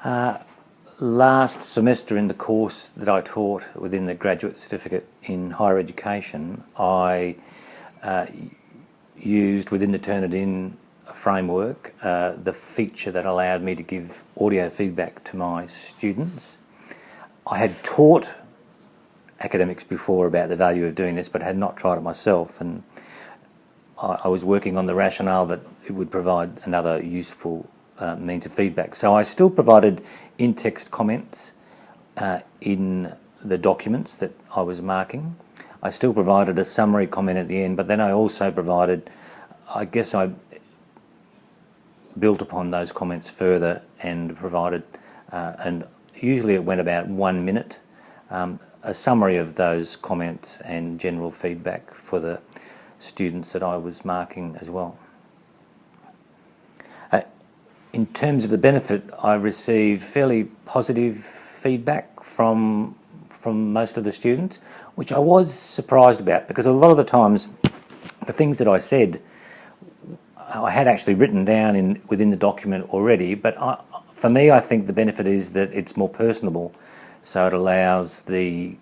Last semester in the course that I taught within the graduate certificate in higher education, I used within the TurnItIn framework the feature that allowed me to give audio feedback to my students. I had taught academics before about the value of doing this, but had not tried it myself, and I was working on the rationale that it would provide another useful means of feedback. So I still provided in-text comments in the documents that I was marking. I still provided a summary comment at the end, but then I also provided, I guess I built upon those comments further and provided, and usually it went about 1 minute, a summary of those comments and general feedback for the students that I was marking as well. In terms of the benefit, I received fairly positive feedback from most of the students, which I was surprised about, because a lot of the times the things that I said I had actually written down within the document already, but for me I think the benefit is that it's more personable, so it allows the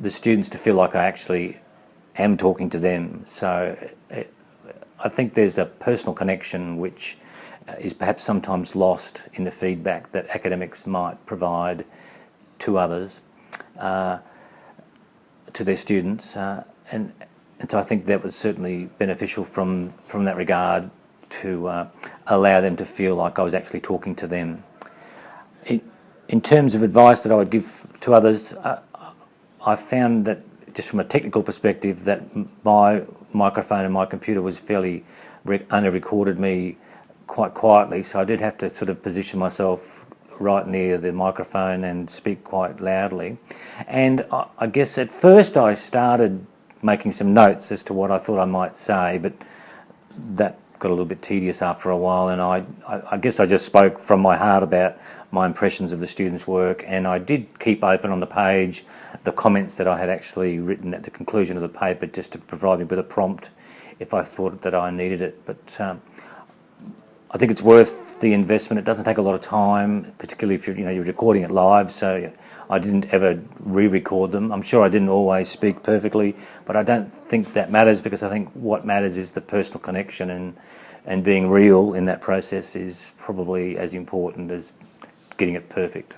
students to feel like I actually am talking to them. So I think there's a personal connection which is perhaps sometimes lost in the feedback that academics might provide to others, to their students, and so I think that was certainly beneficial from that regard, to allow them to feel like I was actually talking to them. In terms of advice that I would give to others, I found that just from a technical perspective that my microphone and my computer was fairly only recorded me quite quietly, so I did have to sort of position myself right near the microphone and speak quite loudly. And I guess at first I started making some notes as to what I thought I might say, but that got a little bit tedious after a while, and I guess I just spoke from my heart about my impressions of the students' work, and I did keep open on the page the comments that I had actually written at the conclusion of the paper, just to provide me with a prompt if I thought that I needed it. But I think it's worth the investment. It doesn't take a lot of time, particularly if you're recording it live, so I didn't ever re-record them. I'm sure I didn't always speak perfectly, but I don't think that matters, because I think what matters is the personal connection, and being real in that process is probably as important as getting it perfect.